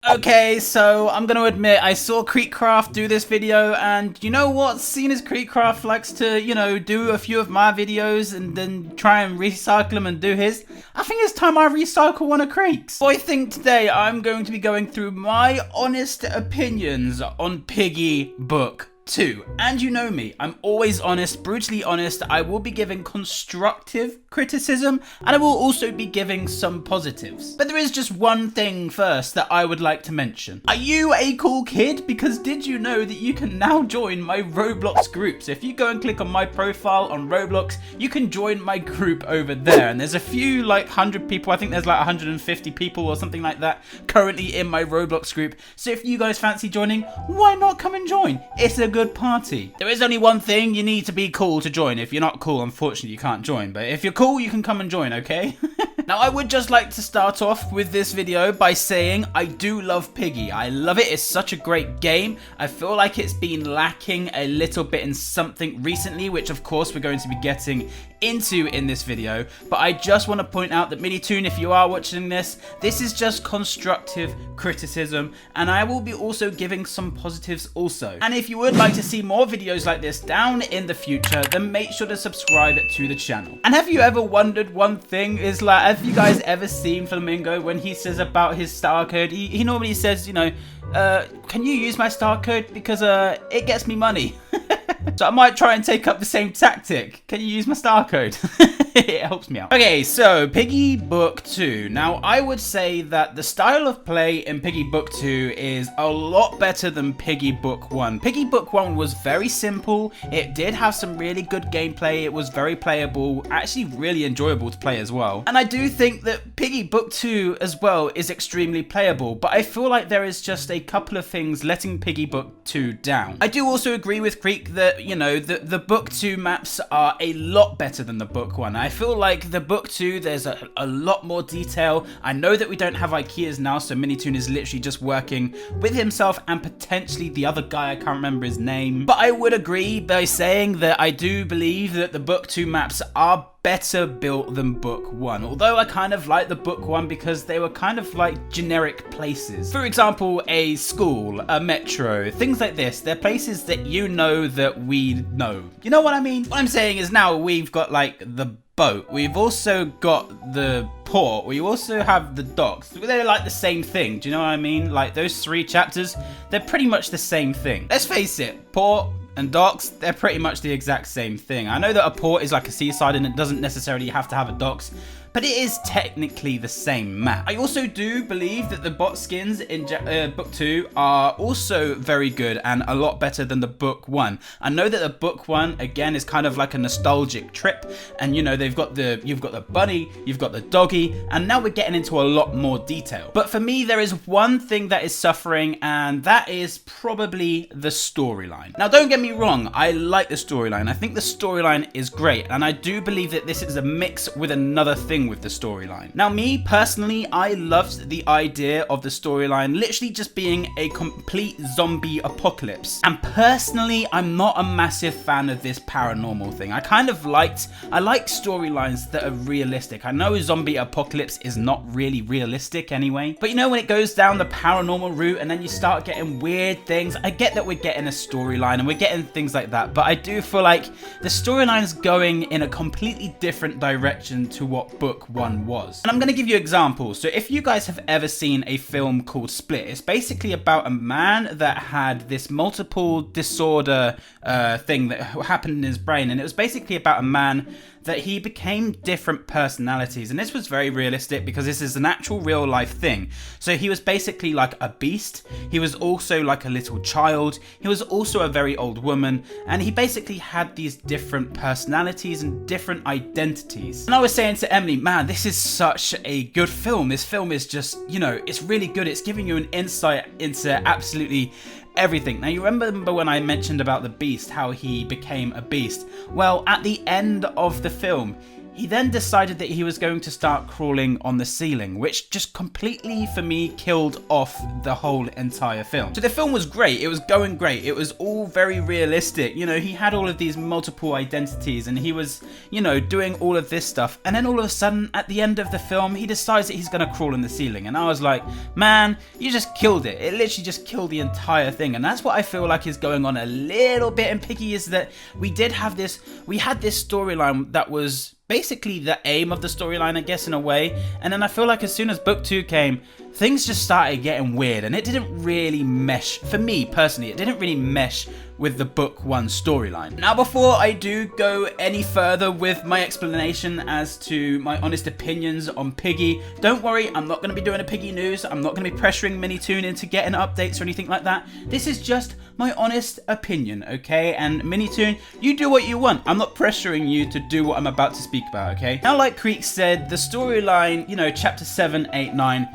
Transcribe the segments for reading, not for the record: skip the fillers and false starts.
Okay, so I'm gonna admit I saw Creekcraft do this video, and you know what? Seeing as Creekcraft likes to, do a few of my videos and then try and recycle them and do his, I think it's time I recycle one of Creek's. So I think today I'm going to be going through my honest opinions on Piggy Book 2. And you know me, I'm always honest, brutally honest. I will be giving constructive criticism, and I will also be giving some positives. But there is just one thing first that I would like to mention. Are you a cool kid? Because did you know that you can now join my Roblox group? So if you go and click on my profile on Roblox, you can join my group over there. And there's a few, like 100 people, I think there's like 150 people or something like that currently in my Roblox group. So if you guys fancy joining, why not come and join? It's a good party. There is only one thing: you need to be cool to join. If you're not cool, unfortunately you can't join, but if you're cool, you can come and join, okay? Now, I would just like to start off with this video by saying I do love Piggy. I love it. It's such a great game. I feel like it's been lacking a little bit in something recently, which of course we're going to be getting into in this video. But I just want to point out that Minitoon, if you are watching this is just constructive criticism, and I will be also giving some positives also. And if you would like to see more videos like this down in the future, then make sure to subscribe to the channel. And have you ever wondered one thing, is like, have you guys ever seen Flamingo when he says about his star code? He normally says, can you use my star code because it gets me money. So I might try and take up the same tactic. Can you use my star code? It helps me out. Okay, so Piggy Book 2. Now, I would say that the style of play in Piggy Book 2 is a lot better than Piggy Book 1. Piggy Book 1 was very simple. It did have some really good gameplay. It was very playable, actually really enjoyable to play as well. And I do think that Piggy Book 2 as well is extremely playable, but I feel like there is just a couple of things letting Piggy Book 2 down. I do also agree with Creek that, the Book 2 maps are a lot better than the Book 1. I feel like the Book 2, there's a lot more detail. I know that we don't have IKEAs now, so Minitoon is literally just working with himself and potentially the other guy, I can't remember his name. But I would agree by saying that I do believe that the Book 2 maps are better built than Book 1, although I kind of like the Book 1 because they were kind of like generic places. For example, a school, a metro, things like this. They're places that that we know. You know what I mean? What I'm saying is now we've got like the boat, we've also got the port, we also have the docks. They're like the same thing, do you know what I mean? Like those 3 chapters, they're pretty much the same thing. Let's face it, port and docks, they're pretty much the exact same thing. I know that a port is like a seaside and it doesn't necessarily have to have a docks, but it is technically the same map. I also do believe that the bot skins in Book 2 are also very good and a lot better than the Book 1. I know that the Book 1, again, is kind of like a nostalgic trip, and you've got the bunny, you've got the doggy, and now we're getting into a lot more detail. But for me, there is one thing that is suffering, and that is probably the storyline. Now, don't get me wrong, I like the storyline. I think the storyline is great, and I do believe that this is a mix with another thing with the storyline. Now, me personally, I loved the idea of the storyline literally just being a complete zombie apocalypse. And personally, I'm not a massive fan of this paranormal thing. I like storylines that are realistic. I know zombie apocalypse is not really realistic anyway, but when it goes down the paranormal route and then you start getting weird things, I get that we're getting a storyline and we're getting things like that, but I do feel like the storyline is going in a completely different direction to what Book 1 was. And I'm going to give you examples. So if you guys have ever seen a film called Split, it's basically about a man that had this multiple disorder thing that happened in his brain, and it was basically about a man that he became different personalities, and this was very realistic because this is an actual real life thing. So he was basically like a beast, he was also like a little child, he was also a very old woman, and he basically had these different personalities and different identities. And I was saying to Emily, man, this is such a good film. This film is just, it's really good. It's giving you an insight into absolutely everything. Now, you remember when I mentioned about the beast, how he became a beast? Well, at the end of the film, he then decided that he was going to start crawling on the ceiling, which just completely, for me, killed off the whole entire film. So the film was great, it was going great, it was all very realistic, you know, he had all of these multiple identities and he was, you know, doing all of this stuff, and then all of a sudden, at the end of the film, he decides that he's gonna crawl on the ceiling, and I was like, man, you just killed it. It literally just killed the entire thing, and that's what I feel like is going on a little bit in Piggy, is that we had this storyline that was basically the aim of the storyline, I guess, in a way, and then I feel like as soon as book 2 came, things just started getting weird, and it didn't really mesh, for me personally, it didn't really mesh with the book 1 storyline. Now, before I do go any further with my explanation as to my honest opinions on Piggy, don't worry, I'm not going to be doing a Piggy news, I'm not going to be pressuring Minitoon into getting updates or anything like that. This is just my honest opinion, okay? And Minitoon, you do what you want. I'm not pressuring you to do what I'm about to speak about, okay? Now, like Creek said, the storyline, you know, chapter 7, 8, 9,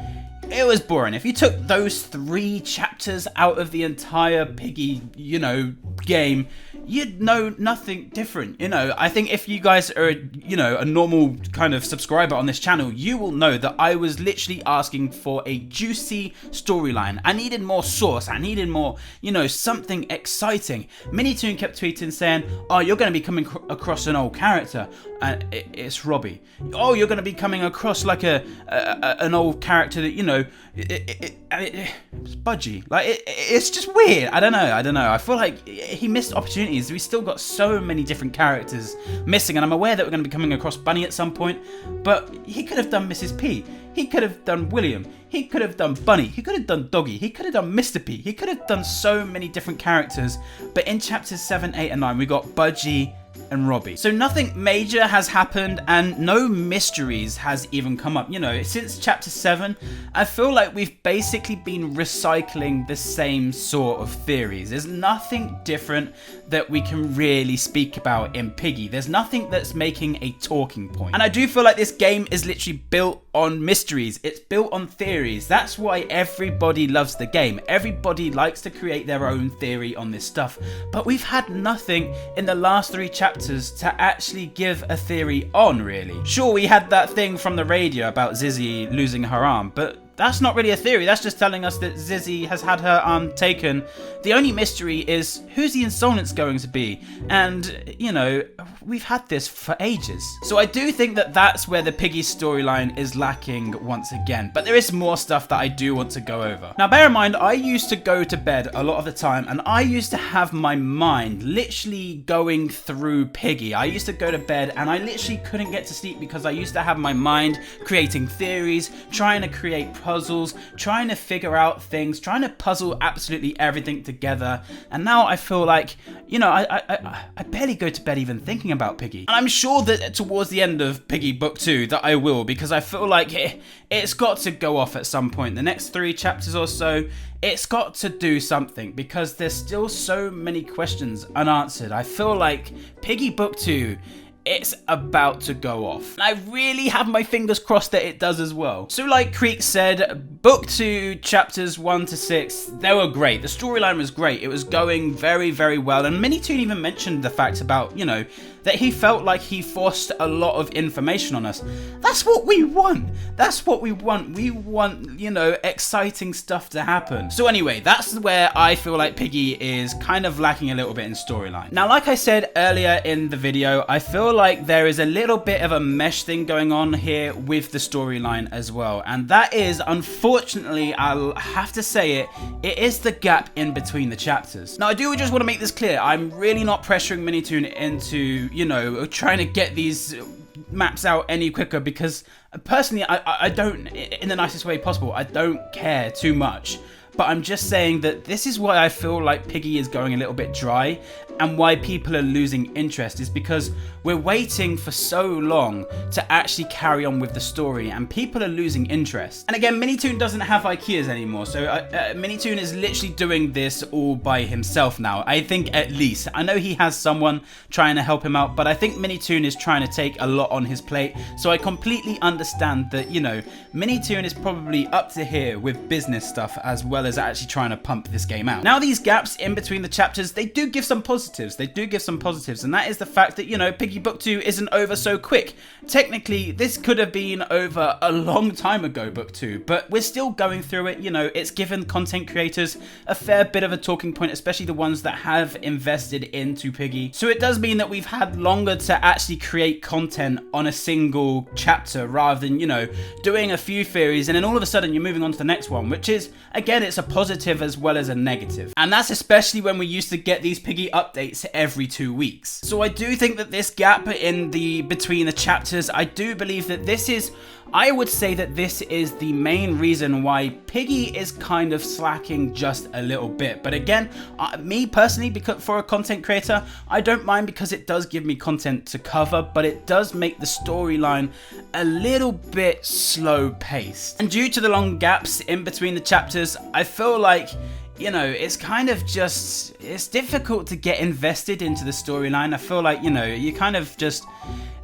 it was boring. If you took those 3 chapters out of the entire Piggy, you know, game, you'd know nothing different. You know, I think if you guys are, you know, a normal kind of subscriber on this channel, you will know that I was literally asking for a juicy storyline. I needed more sauce. I needed more, you know, something exciting. Minitoon kept tweeting saying, oh, you're going to be coming across an old character. And it's Robbie. Oh, you're going to be coming across like an old character that, you know, it's Budgie. Like, it's just weird. I don't know. I feel like he missed opportunities. We still got so many different characters missing, and I'm aware that we're going to be coming across Bunny at some point, but he could have done Mrs. P. He could have done William. He could have done Bunny. He could have done Doggy. He could have done Mr. P. He could have done so many different characters, but in chapters 7, 8, and 9, we got Budgie and Robbie. So nothing major has happened and no mysteries has even come up. You know, since chapter 7, I feel like we've basically been recycling the same sort of theories. There's nothing different that we can really speak about in Piggy. There's nothing that's making a talking point. And I do feel like this game is literally built on mysteries. It's built on theories. That's why everybody loves the game. Everybody likes to create their own theory on this stuff. But we've had nothing in the last 3 chapters to actually give a theory on, really. Sure, we had that thing from the radio about Zizzy losing her arm, but that's not really a theory. That's just telling us that Zizzy has had her arm taken. The only mystery is who's the Insolence going to be? And, you know, we've had this for ages. So I do think that that's where the Piggy storyline is lacking once again. But there is more stuff that I do want to go over. Now, bear in mind, I used to go to bed a lot of the time and I used to have my mind literally going through Piggy. I used to go to bed and I literally couldn't get to sleep because I used to have my mind creating theories, trying to create puzzles, trying to figure out things, trying to puzzle absolutely everything together. And now I feel like, you know, I barely go to bed even thinking about Piggy. And I'm sure that towards the end of Piggy Book 2 that I will, because I feel like it's got to go off at some point. The next 3 chapters or so, it's got to do something because there's still so many questions unanswered. I feel like Piggy Book 2, it's about to go off. And I really have my fingers crossed that it does as well. So like Creek said, Book 2, chapters 1 to 6, they were great. The storyline was great. It was going very, very well. And Minitoon even mentioned the fact about, you know, that he felt like he forced a lot of information on us. That's what we want. That's what we want. We want, you know, exciting stuff to happen. So anyway, that's where I feel like Piggy is kind of lacking a little bit in storyline. Now, like I said earlier in the video, I feel like there is a little bit of a mesh thing going on here with the storyline as well. And that is, unfortunately, I'll have to say it is the gap in between the chapters. Now, I do just want to make this clear. I'm really not pressuring Minitoon into, you know, trying to get these maps out any quicker because personally, I don't, in the nicest way possible, I don't care too much. But I'm just saying that this is why I feel like Piggy is going a little bit dry and why people are losing interest is because we're waiting for so long to actually carry on with the story and people are losing interest. And again, Minitoon doesn't have Ikeas anymore, so Minitoon is literally doing this all by himself now. I think at least. I know he has someone trying to help him out, but I think Minitoon is trying to take a lot on his plate, so I completely understand that, you know, Minitoon is probably up to here with business stuff as well well as actually trying to pump this game out. Now, these gaps in between the chapters, they do give some positives. They do give some positives, and that is the fact that, you know, Piggy Book 2 isn't over so quick. Technically, this could have been over a long time ago, Book 2, but we're still going through it. You know, it's given content creators a fair bit of a talking point, especially the ones that have invested into Piggy. So it does mean that we've had longer to actually create content on a single chapter rather than, you know, doing a few theories and then all of a sudden you're moving on to the next one, which is, again, it's a positive as well as a negative. And that's especially when we used to get these Piggy updates every 2 weeks. So I do think that this gap in between the chapters, I do believe that I would say that this is the main reason why Piggy is kind of slacking just a little bit. But again, me personally, because for a content creator, I don't mind because it does give me content to cover, but it does make the storyline a little bit slow paced. And due to the long gaps in between the chapters, I feel like, you know, it's kind of just, it's difficult to get invested into the storyline. I feel like, you know, you kind of just,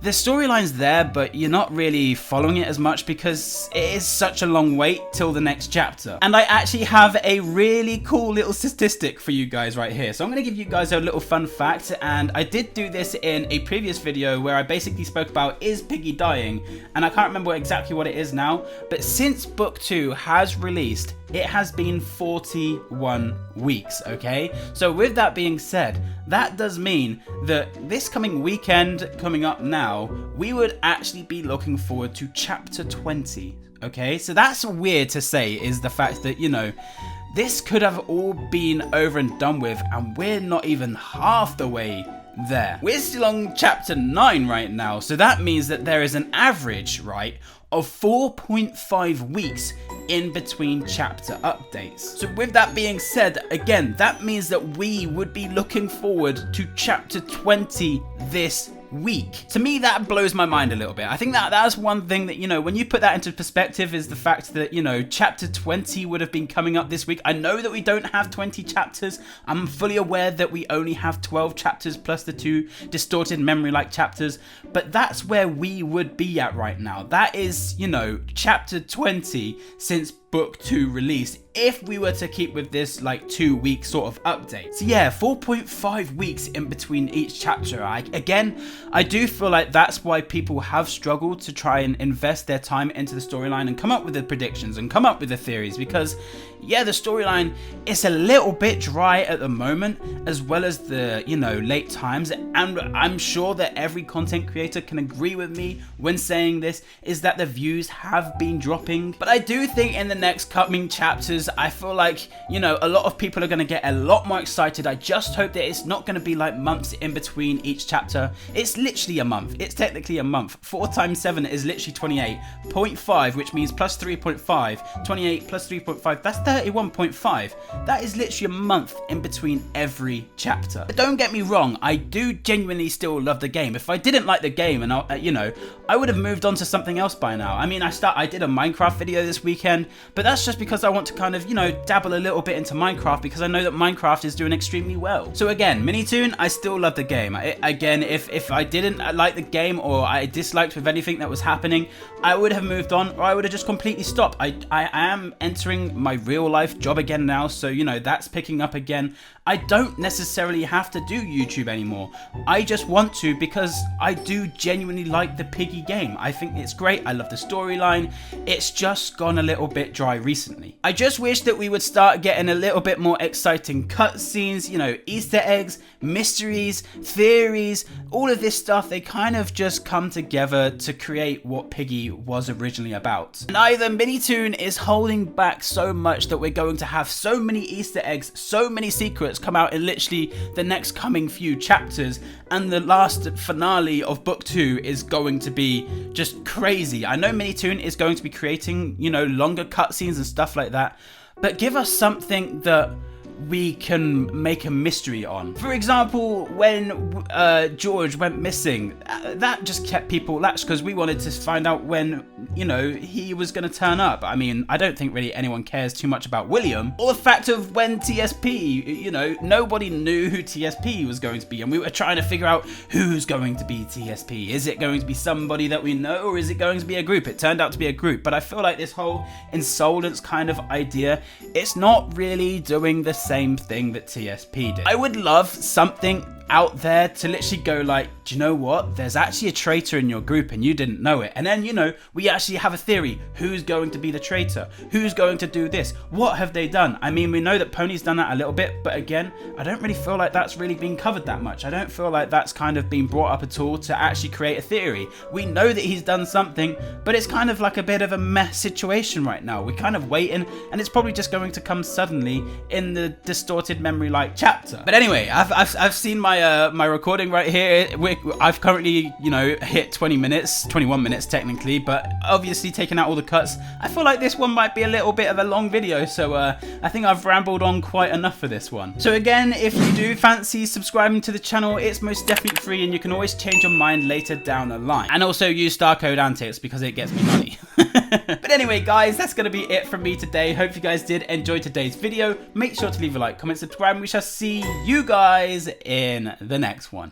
the storyline's there, but you're not really following it as much because it is such a long wait till the next chapter. And I actually have a really cool little statistic for you guys right here. So I'm going to give you guys a little fun fact, and I did do this in a previous video where I basically spoke about, is Piggy dying? And I can't remember exactly what it is now, but since Book 2 has released, it has been 41 weeks, okay? So with that being said, that does mean that this coming weekend coming up now, we would actually be looking forward to chapter 20, okay? So that's weird to say, is the fact that, you know, this could have all been over and done with and we're not even half the way there. We're still on chapter 9 right now, so that means that there is an average, right, of 4.5 weeks in between chapter updates. So with that being said, again, that means that we would be looking forward to chapter 20 this week. To me, that blows my mind a little bit. I think that that's one thing that, you know, when you put that into perspective, is the fact that, you know, chapter 20 would have been coming up this week. I know that we don't have 20 chapters. I'm fully aware that we only have 12 chapters plus the 2 distorted memory-like chapters, but that's where we would be at right now. That is, you know, chapter 20 since Book 2 released, if we were to keep with this like 2-week sort of update. So yeah, 4.5 weeks in between each chapter. I do feel like that's why people have struggled to try and invest their time into the storyline and come up with the predictions and come up with the theories, because yeah, the storyline is a little bit dry at the moment, as well as the, you know, late times. And I'm sure that every content creator can agree with me when saying this, is that the views have been dropping. But I do think in the next coming chapters, I feel like, you know, a lot of people are going to get a lot more excited. I just hope that it's not going to be like months in between each chapter. It's literally a month. It's technically a month. 4 times 7 is literally 28.5, which means plus 3.5. 28 plus 3.5, that's 31.5. That is literally a month in between every chapter. But don't get me wrong, I do genuinely still love the game. If I didn't like the game, and you know, I would have moved on to something else by now. I mean, I did a Minecraft video this weekend, but that's just because I want to kind of, you know, dabble a little bit into Minecraft, because I know that Minecraft is doing extremely well. So again, Minitoon, I still love the game. Again, if I didn't like the game, or I disliked with anything that was happening, I would have moved on, or I would have just completely stopped. I am entering my real life job again now, so you know, that's picking up again. I don't necessarily have to do YouTube anymore. I just want to, because I do genuinely like the Piggy game. I think it's great. I love the storyline. It's just gone a little bit dry recently. I just wish that we would start getting a little bit more exciting cutscenes, you know, Easter eggs, mysteries, theories, all of this stuff. They kind of just come together to create what Piggy was originally about. And either Minitoon is holding back so much that we're going to have so many Easter eggs, so many secrets come out in literally the next coming few chapters, and the last finale of Book 2 is going to be just crazy. I know Minitoon is going to be creating, you know, longer cutscenes and stuff like that, but give us something that we can make a mystery on. For example, when George went missing, that just kept people latched because we wanted to find out when, you know, he was going to turn up. I mean, I don't think really anyone cares too much about William, or the fact of when TSP, you know, nobody knew who TSP was going to be, and we were trying to figure out who's going to be TSP. Is it going to be somebody that we know, or is it going to be a group? It turned out to be a group, but I feel like this whole Insolence kind of idea, it's not really doing the same thing that TSP did. I would love something out there to literally go like, do you know what? There's actually a traitor in your group and you didn't know it. And then, you know, we actually have a theory. Who's going to be the traitor? Who's going to do this? What have they done? I mean, we know that Pony's done that a little bit, but again, I don't really feel like that's really been covered that much. I don't feel like that's kind of been brought up at all to actually create a theory. We know that he's done something, but it's kind of like a bit of a mess situation right now. We're kind of waiting, and it's probably just going to come suddenly in the distorted memory-like chapter. But anyway, I've seen my my recording right here. I've currently, you know, hit 20 minutes, 21 minutes technically, but obviously taking out all the cuts. I feel like this one might be a little bit of a long video, so I think I've rambled on quite enough for this one. So again, if you do fancy subscribing to the channel, it's most definitely free, and you can always change your mind later down the line. And also use star code Antics because it gets me money. But anyway, guys, that's going to be it from me today. Hope you guys did enjoy today's video. Make sure to leave a like, comment, subscribe, and we shall see you guys in the next one.